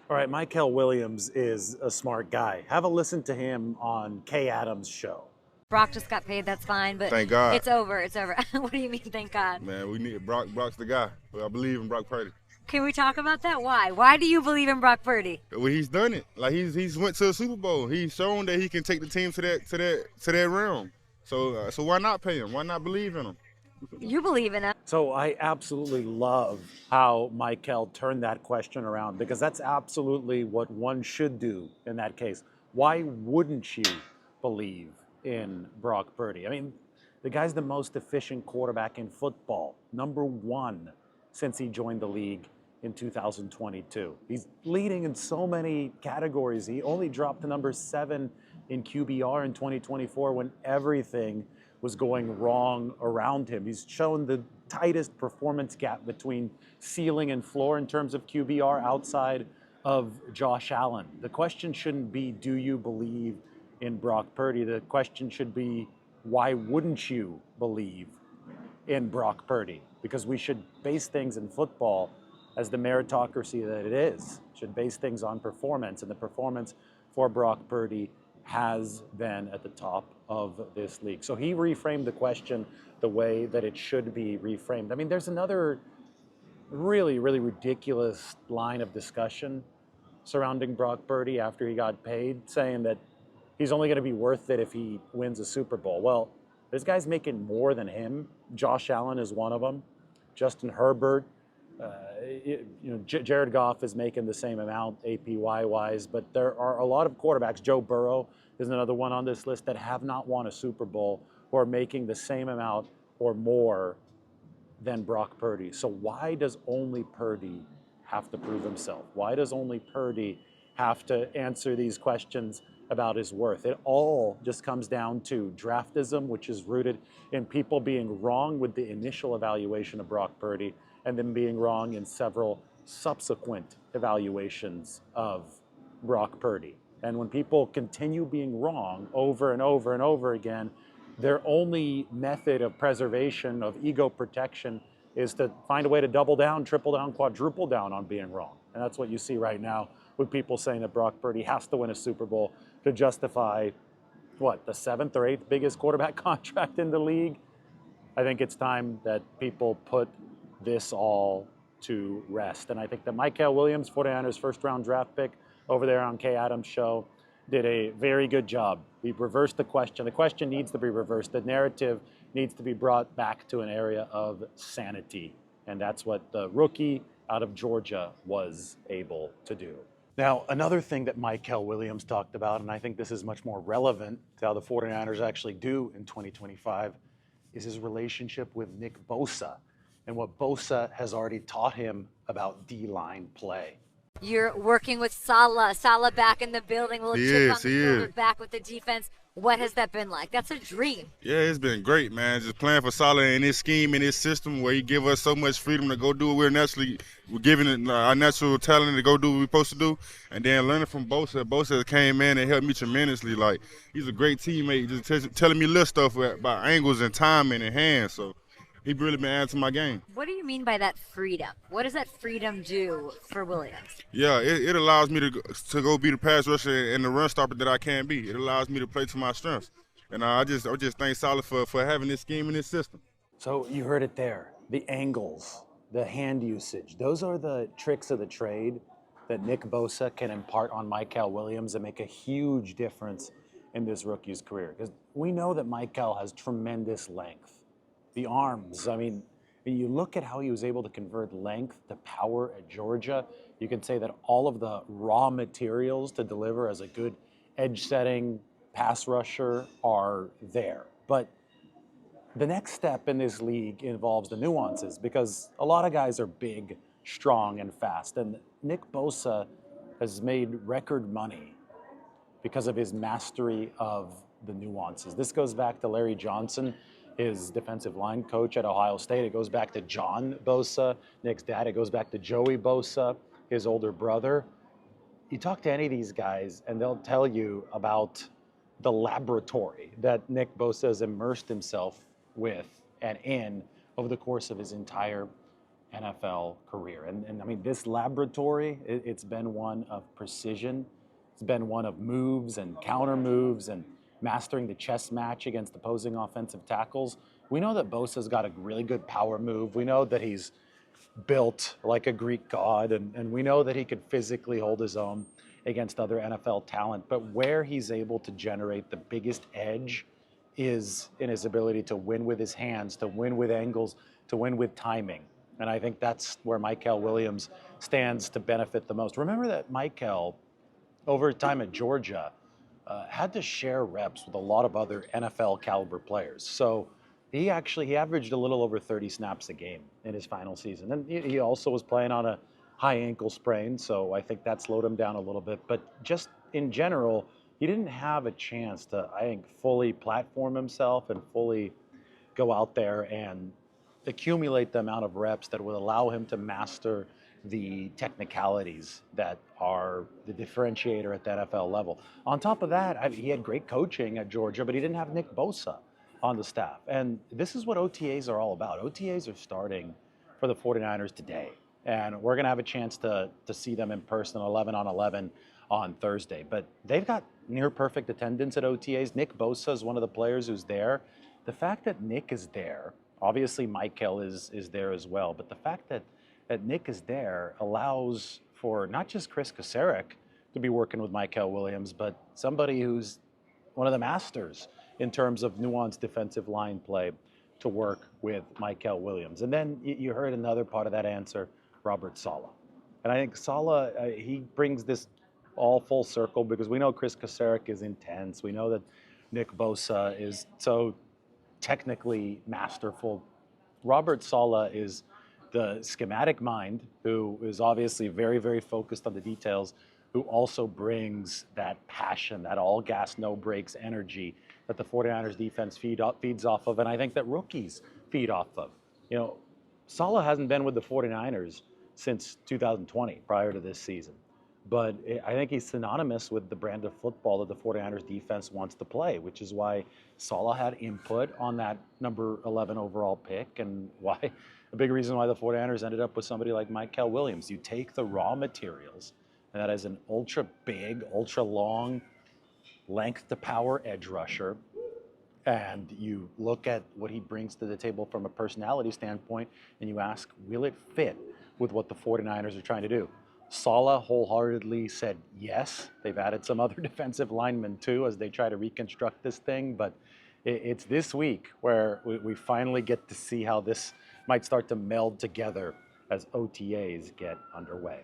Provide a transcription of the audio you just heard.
All right, Mykel Williams is a smart guy. Have a listen to him on Kay Adams' show. Brock just got paid, that's fine, but Thank God. it's over. It's over. What do you mean, thank God? Man, we need Brock. Brock's the guy. I believe in Brock Purdy. Can we talk about that? Why? Why do you believe in Brock Purdy? Well, he's done it. Like he's went to the Super Bowl. He's shown that he can take the team to that realm. So why not pay him? Why not believe in him? You believe in him. So I absolutely love how Mykel turned that question around, because that's absolutely what one should do in that case. Why wouldn't you believe in Brock Purdy? I mean, the guy's the most efficient quarterback in football, #1 since he joined the league in 2022. He's leading in so many categories. He only dropped to #7 in QBR in 2024 when everything was going wrong around him. He's shown the tightest performance gap between ceiling and floor in terms of QBR outside of Josh Allen. The question shouldn't be, do you believe in Brock Purdy? The question should be, why wouldn't you believe in Brock Purdy? Because we should base things in football as the meritocracy that it is. Should base things on performance, and the performance for Brock Purdy has been at the top of this league. So he reframed the question the way that it should be reframed. I mean, there's another really, really ridiculous line of discussion surrounding Brock Purdy after he got paid, saying that he's only going to be worth it if he wins a Super Bowl. Well, there's guys making more than him. Josh Allen is one of them. Justin Herbert. Jared Goff is making the same amount APY-wise, but there are a lot of quarterbacks. Joe Burrow is another one on this list that have not won a Super Bowl who are making the same amount or more than Brock Purdy. So why does only Purdy have to prove himself? Why does only Purdy have to answer these questions about his worth? It all just comes down to draftism, which is rooted in people being wrong with the initial evaluation of Brock Purdy and then being wrong in several subsequent evaluations of Brock Purdy. And when people continue being wrong over and over and over again, their only method of preservation, of ego protection, is to find a way to double down, triple down, quadruple down on being wrong. And that's what you see right now with people saying that Brock Purdy has to win a Super Bowl to justify, the 7th or 8th biggest quarterback contract in the league. I think it's time that people put this all to rest. And I think that Mykel Williams, 49ers first-round draft pick over there on Kay Adams' show, did a very good job. He reversed the question. The question needs to be reversed. The narrative needs to be brought back to an area of sanity. And that's what the rookie out of Georgia was able to do. Now, another thing that Mykel Williams talked about, and I think this is much more relevant to how the 49ers actually do in 2025, is his relationship with Nick Bosa and what Bosa has already taught him about D-line play. You're working with Salah. Salah back in the building, a little chip on the shoulder, back with the defense. What has that been like? That's a dream. Yeah, it's been great, man. Just playing for Salah in his scheme, in his system, where he give us so much freedom to go do what we're giving it our natural talent to go do what we're supposed to do. And then learning from Bosa. Bosa came in and helped me tremendously. Like, he's a great teammate, just telling me little stuff about angles and timing and hands. So he really been adding to my game. What do you mean by that freedom? What does that freedom do for Williams? Yeah, it allows me to go be the pass rusher and the run stopper that I can be. It allows me to play to my strengths. And I just thank Salah for having this scheme and this system. So you heard it there. The angles, the hand usage, those are the tricks of the trade that Nick Bosa can impart on Mykel Williams and make a huge difference in this rookie's career. Because we know that Mykel has tremendous length. The arms, I mean, when you look at how he was able to convert length to power at Georgia, you can say that all of the raw materials to deliver as a good edge-setting pass rusher are there. But the next step in this league involves the nuances, because a lot of guys are big, strong, and fast. And Nick Bosa has made record money because of his mastery of the nuances. This goes back to Larry Johnson, his defensive line coach at Ohio State. It goes back to John Bosa, Nick's dad. It goes back to Joey Bosa, his older brother. You talk to any of these guys and they'll tell you about the laboratory that Nick Bosa has immersed himself with and in over the course of his entire NFL career. And I mean, this laboratory, it's been one of precision. It's been one of moves and counter moves and mastering the chess match against opposing offensive tackles. We know that Bosa's got a really good power move. We know that he's built like a Greek god, and we know that he could physically hold his own against other NFL talent. But where he's able to generate the biggest edge is in his ability to win with his hands, to win with angles, to win with timing. And I think that's where Mykel Williams stands to benefit the most. Remember that Mykel, over time at Georgia, had to share reps with a lot of other NFL caliber players. So he averaged a little over 30 snaps a game in his final season. And he also was playing on a high ankle sprain, so I think that slowed him down a little bit. But just in general, he didn't have a chance to, I think, fully platform himself and fully go out there and accumulate the amount of reps that would allow him to master the technicalities that are the differentiator at the NFL level. On top of that, he had great coaching at Georgia, but he didn't have Nick Bosa on the staff. And this is what OTAs are all about. OTAs are starting for the 49ers today. And we're going to have a chance to see them in person, 11 on 11 on Thursday. But they've got near perfect attendance at OTAs. Nick Bosa is one of the players who's there. The fact that Nick is there, obviously Mykel is there as well, but the fact that Nick is there allows for not just Chris Kasarik to be working with Mykel Williams, but somebody who's one of the masters in terms of nuanced defensive line play to work with Mykel Williams. And then you heard another part of that answer, Robert Saleh. And I think Saleh, he brings this all full circle because we know Chris Kasarik is intense. We know that Nick Bosa is so technically masterful. Robert Saleh is the schematic mind who is obviously very, very focused on the details, who also brings that passion, that all gas, no brakes energy that the 49ers defense feeds off of, and I think that rookies feed off of. You know, Saleh hasn't been with the 49ers since 2020, prior to this season. But I think he's synonymous with the brand of football that the 49ers defense wants to play, which is why Saleh had input on that number 11 overall pick, and why a big reason why the 49ers ended up with somebody like Mykel Williams. You take the raw materials, and that is an ultra big, ultra long, length to power edge rusher, and you look at what he brings to the table from a personality standpoint, and you ask, will it fit with what the 49ers are trying to do? Saleh wholeheartedly said yes. They've added some other defensive linemen too as they try to reconstruct this thing, but it's this week where we finally get to see how this might start to meld together as OTAs get underway.